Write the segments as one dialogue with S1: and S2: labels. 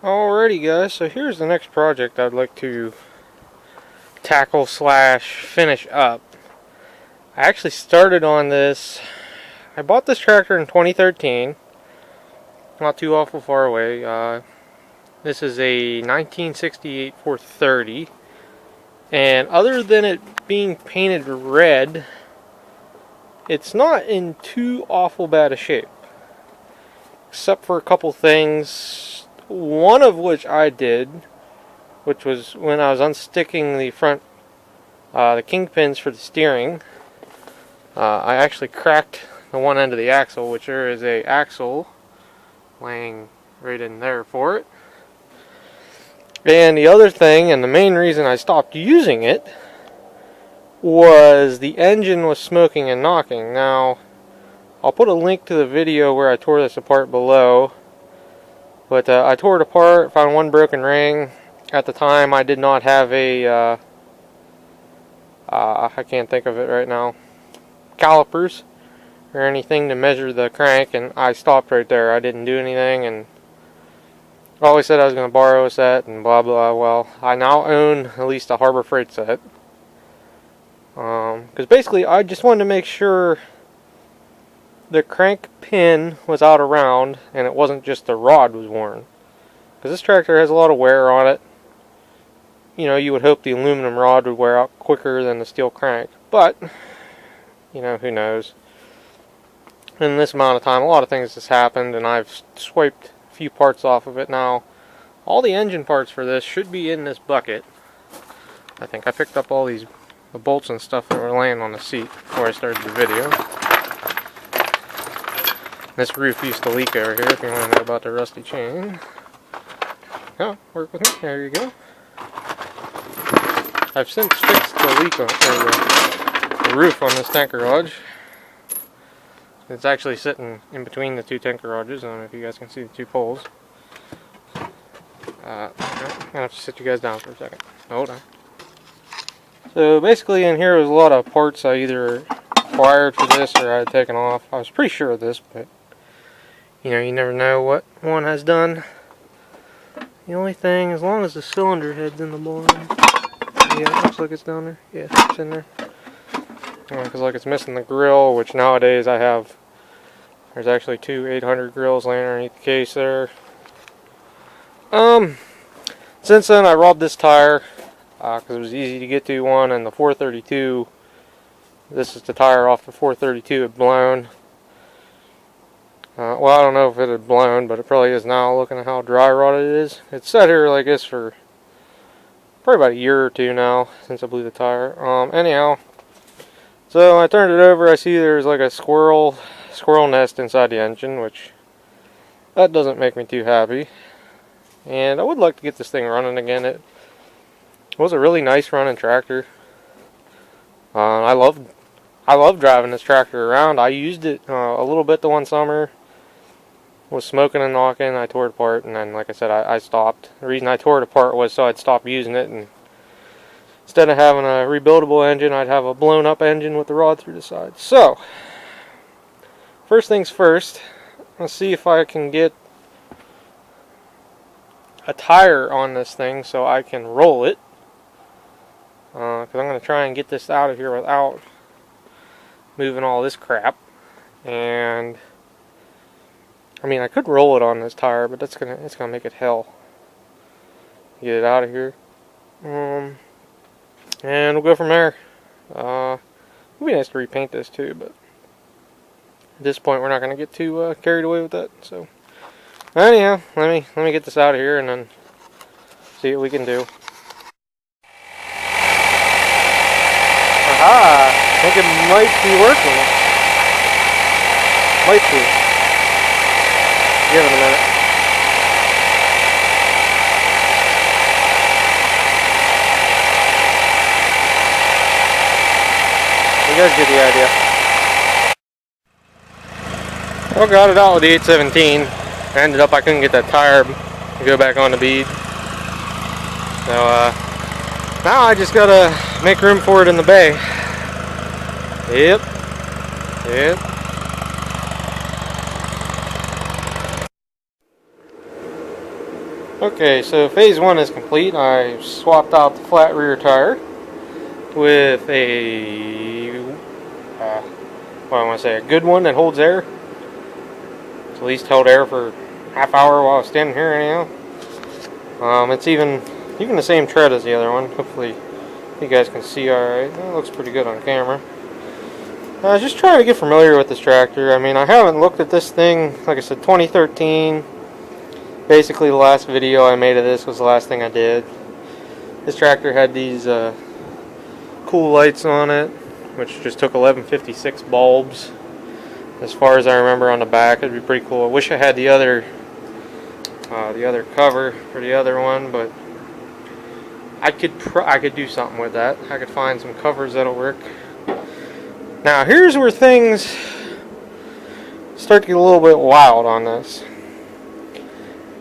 S1: Alrighty guys, so here's the next project I'd like to tackle slash finish up. I actually started on this, I bought this tractor in 2013, not too awful far away. This is a 1968 430, and other than it being painted red, it's not in too awful bad a shape, except for a couple things. One of which I did, which was when I was unsticking the front, the kingpins for the steering. I actually cracked the one end of the axle, which there is a axle laying right in there for it. And the other thing, and the main reason I stopped using it, was the engine was smoking and knocking. Now, I'll put a link to the video where I tore this apart below. But I tore it apart, found one broken ring. At the time, I did not have a, I can't think of it right now, calipers or anything to measure the crank, and I stopped right there. I didn't do anything, and I always said I was going to borrow a set, and blah blah. Well, I now own at least a Harbor Freight set. Because basically, I just wanted to make sure the crank pin was out around and it wasn't just the rod was worn, because this tractor has a lot of wear on it. You know, you would hope the aluminum rod would wear out quicker than the steel crank, but you know, who knows. In this amount of time, a lot of things has happened, and I've swiped a few parts off of it. Now all the engine parts for this should be in this bucket. I think I picked up all the bolts and stuff that were laying on the seat before I started the video. This roof used to leak over here, if you want to know about the rusty chain. Oh, work with me. There you go. I've since fixed the leak on the roof on this tank garage. It's actually sitting in between the two tank garages. I don't know if you guys can see the two poles. I'm going to have to sit you guys down for a second. Hold on. So basically in here was a lot of parts I either acquired for this or I had taken off. I was pretty sure of this, but you know, you never know what one has done. The only thing, as long as the cylinder head's in the bottom. Yeah, it looks like it's down there. Yeah, it's in there. Because like it's missing the grill, which nowadays I have. There's actually two 800 grills laying underneath the case there. Since then I robbed this tire because it was easy to get to one, and the 432. This is the tire off the 432 had blown. Well, I don't know if it had blown, but it probably is now, looking at how dry rotted it is. It's sat here like this for probably about a year or two now, since I blew the tire. Anyhow, so I turned it over. I see there's like a squirrel nest inside the engine, which that doesn't make me too happy. And I would like to get this thing running again. It was a really nice running tractor. I love driving this tractor around. I used it a little bit the one summer. Was smoking and knocking. I tore it apart, and then, like I said, I stopped. The reason I tore it apart was so I'd stop using it, and instead of having a rebuildable engine, I'd have a blown up engine with the rod through the side. So, first things first, let's see if I can get a tire on this thing so I can roll it. Because I'm going to try and get this out of here without moving all this crap. And I mean, I could roll it on this tire, but it's gonna make it hell. Get it out of here. And we'll go from there. It'd be nice to repaint this too, but at this point we're not gonna get too carried away with that. So anyhow, let me get this out of here and then see what we can do. Aha! I think it might be working. Might be. Give it a minute. You guys get the idea. Well, got it out with the 817. Ended up I couldn't get that tire to go back on the bead. So now I just gotta make room for it in the bay. Yep. Okay, so phase one is complete. I swapped out the flat rear tire with a, what I want to say, a good one that holds air. It's at least held air for half hour while I was standing here anyhow. It's even the same tread as the other one. Hopefully you guys can see alright. It looks pretty good on camera. Just trying to get familiar with this tractor. I mean, I haven't looked at this thing, like I said, 2013. Basically, the last video I made of this was the last thing I did. This tractor had these cool lights on it, which just took 1156 bulbs. As far as I remember on the back, it'd be pretty cool. I wish I had the other cover for the other one, but I could do something with that. I could find some covers that'll work. Now here's where things start to get a little bit wild on this.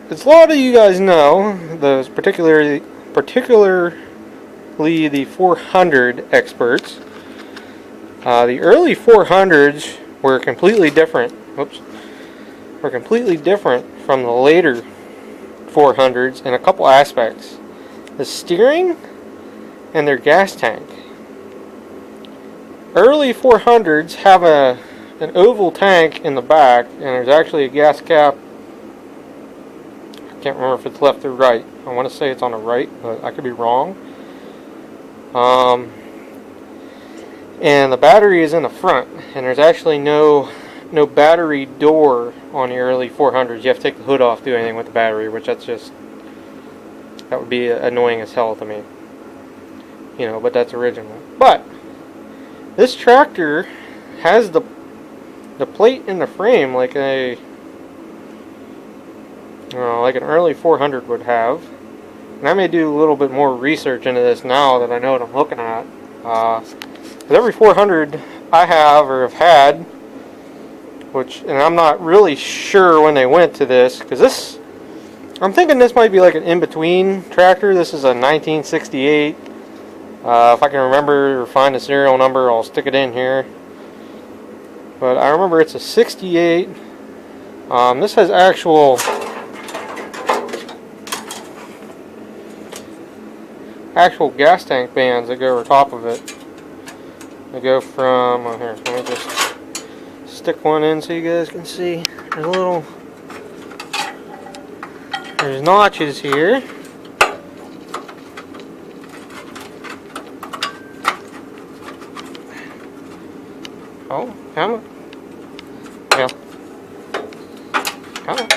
S1: As a lot of you guys know, those particularly the 400 experts, the early 400s were completely different. Were completely different from the later 400s in a couple aspects: the steering and their gas tank. Early 400s have an oval tank in the back, and there's actually a gas cap. I can't remember if it's left or right. I want to say it's on the right, but I could be wrong. And the battery is in the front, and there's actually no battery door on the early 400s. You have to take the hood off to do anything with the battery, which that would be annoying as hell to me. You know, but that's original. But this tractor has the plate in the frame like an early 400 would have. And I may do a little bit more research into this now that I know what I'm looking at. But every 400 I have or have had, and I'm not really sure when they went to this, because this, I'm thinking this might be like an in-between tractor. This is a 1968. If I can remember or find the serial number, I'll stick it in here. But I remember it's a 68. This has actual gas tank bands that go over top of it. They go from, oh, here, let me just stick one in so you guys can see. There's notches here. Oh, come on. Yeah. Come on.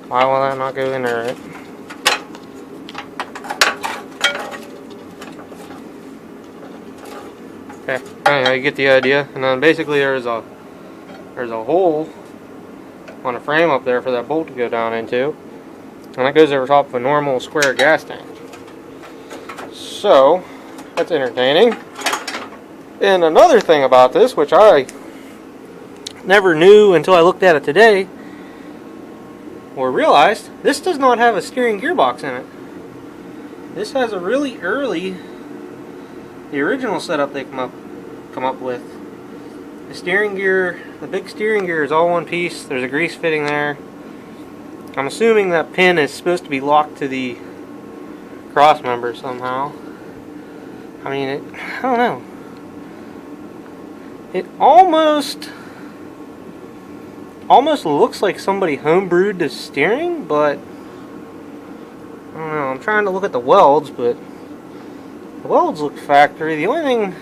S1: Why will that not go in there, right? Okay, anyway, you get the idea. And then basically there's a hole on the frame up there for that bolt to go down into. And that goes over top of a normal square gas tank. So, that's entertaining. And another thing about this, which I never knew until I looked at it today, or realized, this does not have a steering gearbox in it. This has a really early, the original setup they come up with. The steering gear, the big steering gear is all one piece. There's a grease fitting there. I'm assuming that pin is supposed to be locked to the cross member somehow. I mean, I don't know. It almost looks like somebody homebrewed the steering, but I don't know. I'm trying to look at the welds, but the welds look factory. The only thing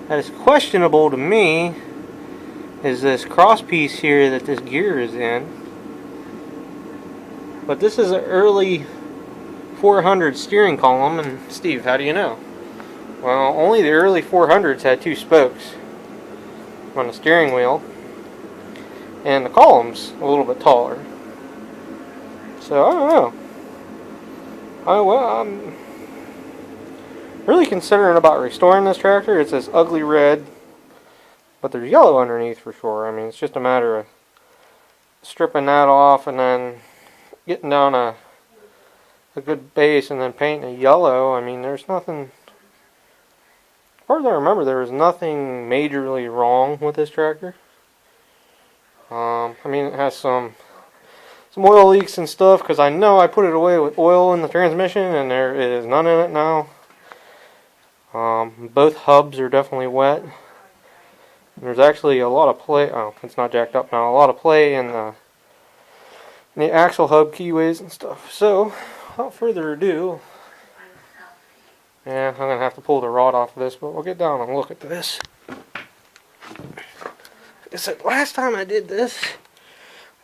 S1: that is questionable to me is this cross piece here that this gear is in. But this is an early 400 steering column, and Steve, how do you know? Well, only the early 400s had two spokes on the steering wheel, and the column's a little bit taller. So, I don't know. I'm really considering about restoring this tractor. It's this ugly red, but there's yellow underneath for sure. I mean, it's just a matter of stripping that off and then getting down a good base and then painting it yellow. I mean, there's nothing... As far as I remember, there was nothing majorly wrong with this tractor. I mean, it has some some oil leaks and stuff, because I know I put it away with oil in the transmission and there is none in it now. Both hubs are definitely wet. There's actually a lot of play. Oh, it's not jacked up now. A lot of play in the axle hub keyways and stuff. So, without further ado, yeah, I'm gonna have to pull the rod off of this, but we'll get down and look at this. Like I said, last time I did this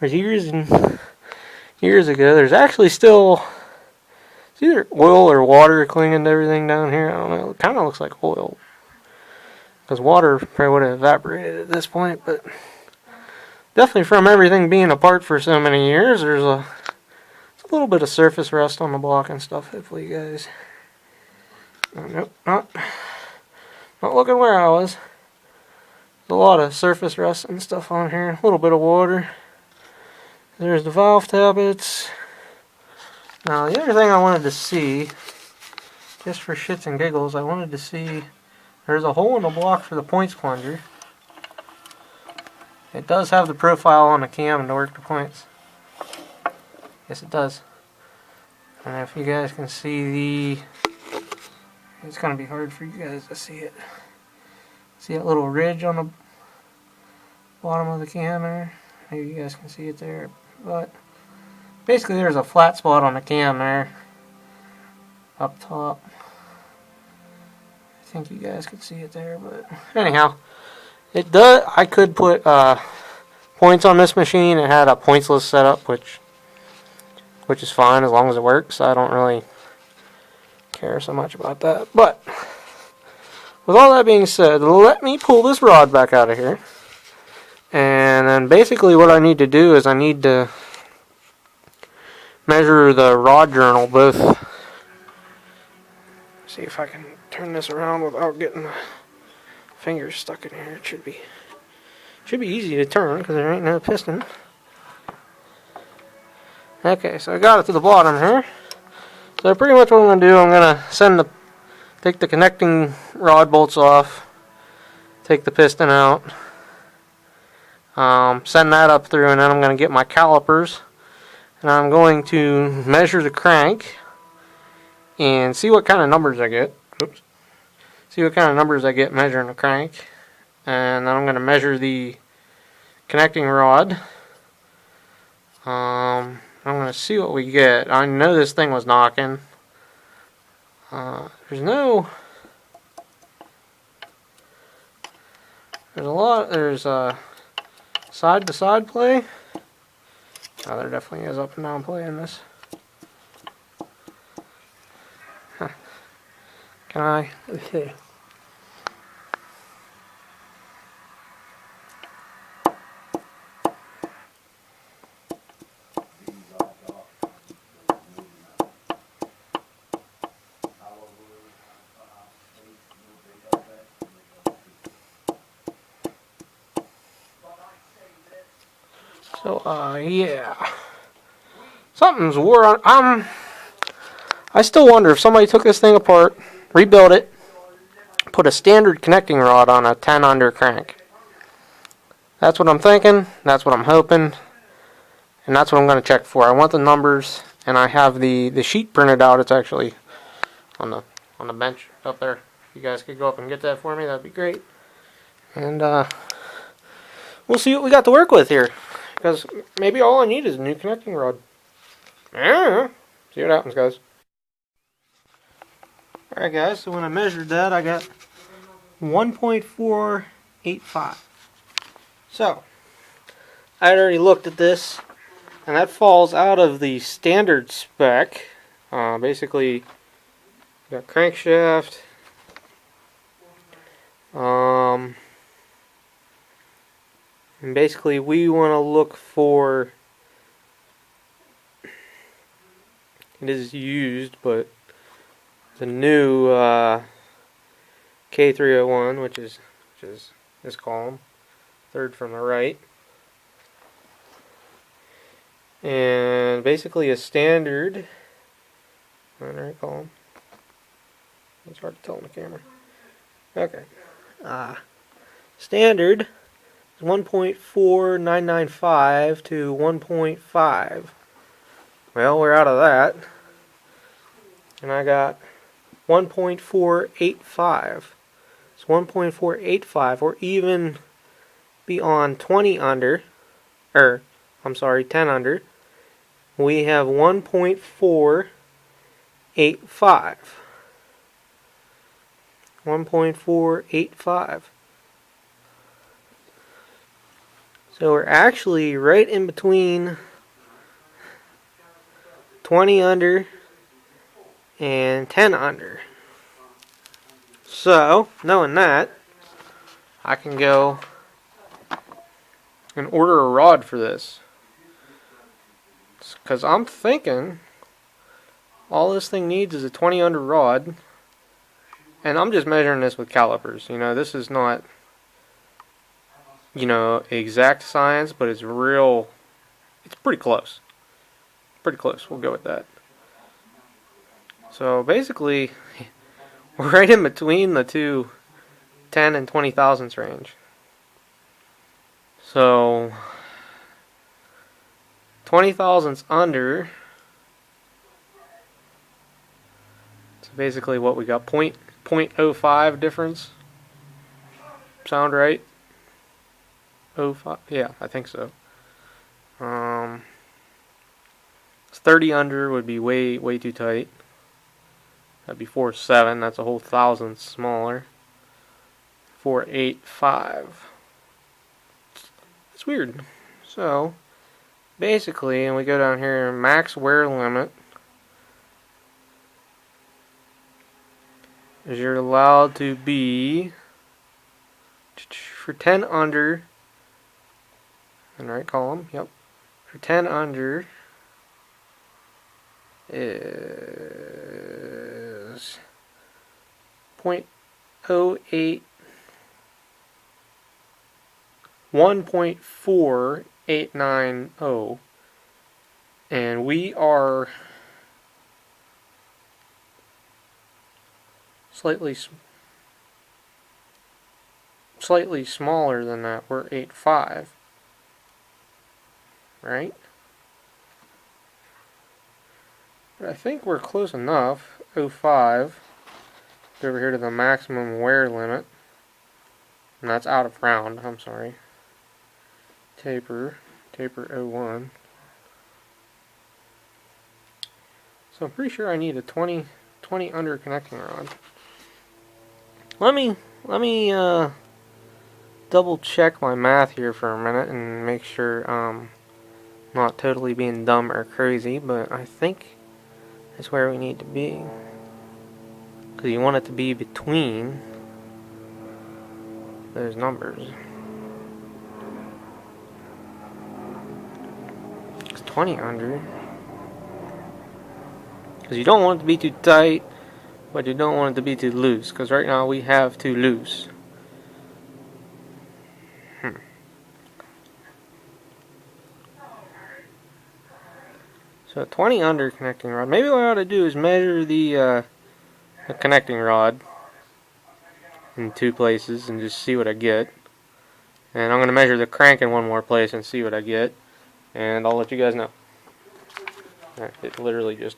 S1: was years and years ago. There's actually still, it's either oil or water clinging to everything down here. I don't know. It kind of looks like oil, because water probably would have evaporated at this point, but definitely from everything being apart for so many years, there's a little bit of surface rust on the block and stuff. Hopefully you guys, oh, nope, not looking where I was. There's a lot of surface rust and stuff on here. A little bit of water. There's the valve tappets. Now the other thing I wanted to see, just for shits and giggles, I wanted to see, there's a hole in the block for the points plunger. It does have the profile on the cam to work the points. Yes, it does. And if you guys can see it's going to be hard for you guys to see it. See that little ridge on the bottom of the cam there? Maybe you guys can see it there. But basically there's a flat spot on the cam there. Up top. I think you guys could see it there, but anyhow. It does. I could put points on this machine. It had a pointsless setup, which is fine as long as it works. I don't really care so much about that. But with all that being said, let me pull this rod back out of here. And then basically what I need to do is I need to measure the rod journal both. See if I can turn this around without getting the fingers stuck in here. It should be easy to turn because there ain't no piston. Okay, so I got it to the bottom here. So pretty much what I'm going to do, I'm going to take the connecting rod bolts off, take the piston out, send that up through, and then I'm going to get my calipers and I'm going to measure the crank and see what kind of numbers I get. Oops. See what kind of numbers I get measuring the crank, and then I'm going to measure the connecting rod. I'm going to see what we get. I know this thing was knocking. There's side to side play. Oh, there definitely is up and down play in this. Huh. Can I? Let's see. So, yeah. Something's wore on. I still wonder if somebody took this thing apart, rebuilt it, put a standard connecting rod on a 10 under crank. That's what I'm thinking. That's what I'm hoping. And that's what I'm going to check for. I want the numbers, and I have the sheet printed out. It's actually on the bench up there. If you guys could go up and get that for me, that'd be great. And we'll see what we got to work with here. Because maybe all I need is a new connecting rod. Yeah. See what happens, guys. Alright, guys, so when I measured that, I got 1.485. So, I had already looked at this, and that falls out of the standard spec. Basically, you got crankshaft, and basically we want to look for, it is used, but the new K301, which is this column, third from the right, and basically a standard, right column. It's hard to tell on the camera. Okay, standard is 1.4995 to 1.5. Well, we're out of that. And I got 1.485. It's 1.485, or even beyond 20 under, or I'm sorry, 10 under. We have 1.485. 1.485. So we're actually right in between 20 under and 10 under. So, knowing that, I can go and order a rod for this. Because I'm thinking all this thing needs is a 20 under rod. And I'm just measuring this with calipers. You know, this is not, you know, exact science, but it's real. It's pretty close. Pretty close. We'll go with that. So basically, we're right in between the two 10 and 20 thousandths range. So 20 thousandths under. So basically what we got, 0.05 difference. Sound right? 05? Yeah, I think so. 30 under would be way too tight. That'd be 4.7. That's a whole thousandth smaller. 4.85. It's weird. So basically, and we go down here, max wear limit is you're allowed to be for 10 under, in the right column, yep, for 10 under is 0.08, 1.4890, and we are slightly smaller than that. We're 8.5, right? But I think we're close enough. 0.5. Go over here to the maximum wear limit, and that's out of round. I'm sorry. Taper 0.1. So I'm pretty sure I need a 20 under connecting rod. Let me double check my math here for a minute and make sure I'm not totally being dumb or crazy, but I think that's where we need to be. Because you want it to be between those numbers. It's 20 under. Because you don't want it to be too tight, but you don't want it to be too loose. Because right now we have too loose. So 20 under connecting rod. Maybe what I ought to do is measure the connecting rod in two places and just see what I get. And I'm going to measure the crank in one more place and see what I get. And I'll let you guys know. Alright, it literally just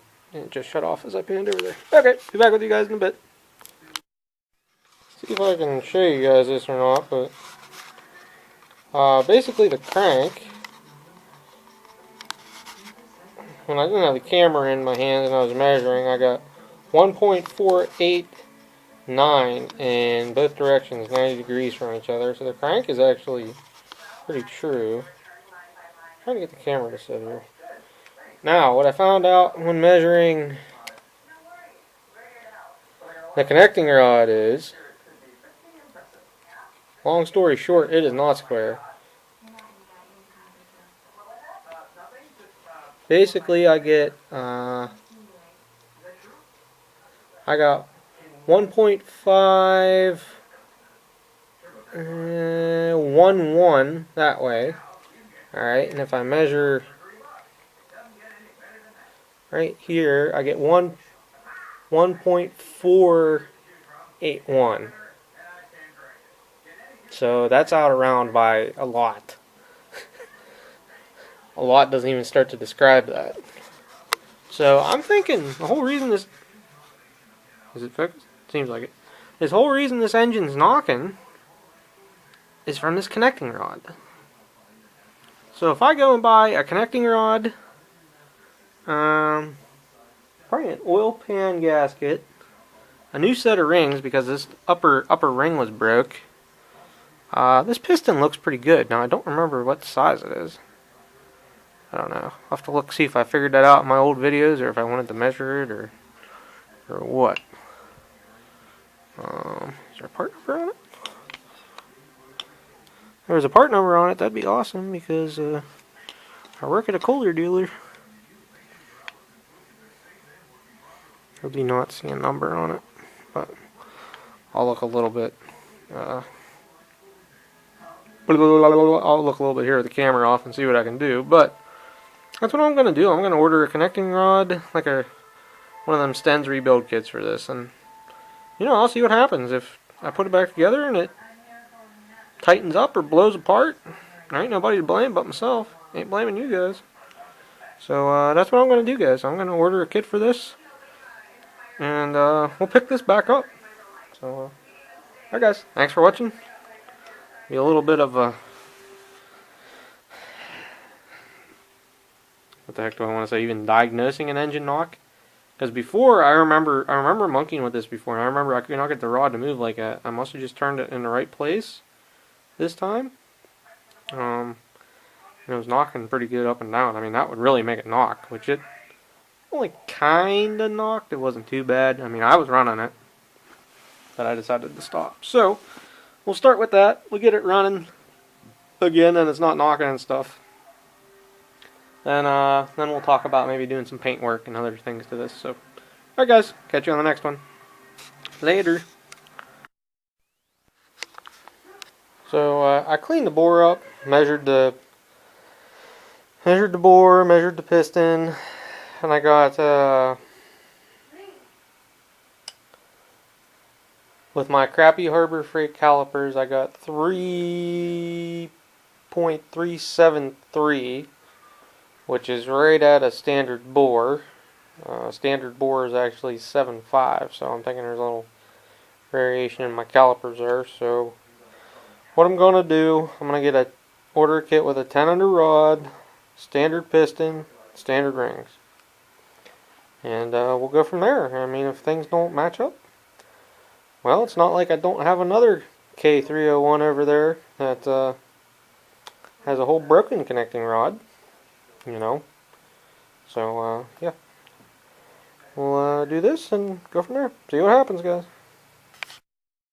S1: shut off as I panned over there. Okay, be back with you guys in a bit. See if I can show you guys this or not, but basically the crank, when I didn't have the camera in my hand and I was measuring, I got 1.489 in both directions, 90 degrees from each other. So the crank is actually pretty true. I'm trying to get the camera to sit here. Now, what I found out when measuring the connecting rod is, long story short, it is not square. Basically, I get, I got 1.511 that way. Alright, and if I measure right here, I get 1.481. So that's out around by a lot. A lot doesn't even start to describe that. So I'm thinking the whole reason this... Is it focused? Seems like it. This whole reason this engine's knocking is from this connecting rod. So if I go and buy a connecting rod, probably an oil pan gasket, a new set of rings because this upper ring was broke. This piston looks pretty good. Now I don't remember what size it is. I don't know. I'll have to look, see if I figured that out in my old videos or if I wanted to measure it or what. Is there a part number on it? If there was a part number on it, that'd be awesome because I work at a Kohler dealer. I do not see a number on it, but I'll look a little bit. I'll look a little bit here with the camera off and see what I can do. But that's what I'm going to do. I'm going to order a connecting rod, like one of them Stens rebuild kits for this, and I'll see what happens if I put it back together and it tightens up or blows apart. There ain't nobody to blame but myself. Ain't blaming you guys. So that's what I'm going to do, guys. I'm going to order a kit for this, and we'll pick this back up. So, alright guys, thanks for watching. Be a little bit of a... What the heck do I want to say? Even diagnosing an engine knock. Because before, I remember monkeying with this before, and I remember I could not get the rod to move like that. I must have just turned it in the right place this time. It was knocking pretty good up and down. I mean, that would really make it knock, which it only kind of knocked. It wasn't too bad. I mean, I was running it, but I decided to stop. So, we'll start with that. We'll get it running again, and it's not knocking and stuff. Then we'll talk about maybe doing some paint work and other things to this. So, alright guys, catch you on the next one. Later. So I cleaned the bore up, measured the bore, measured the piston, and I got with my crappy Harbor Freight calipers, I got 3.373. Which is right at a standard bore. Standard bore is actually 7.5, so I'm thinking there's a little variation in my calipers there. So what I'm going to do, I'm going to order a kit with a 10 under rod, standard piston, standard rings. And we'll go from there. I mean, if things don't match up, well, it's not like I don't have another K301 over there that has a whole broken connecting rod. So yeah, we'll do this and go from there. See what happens, guys.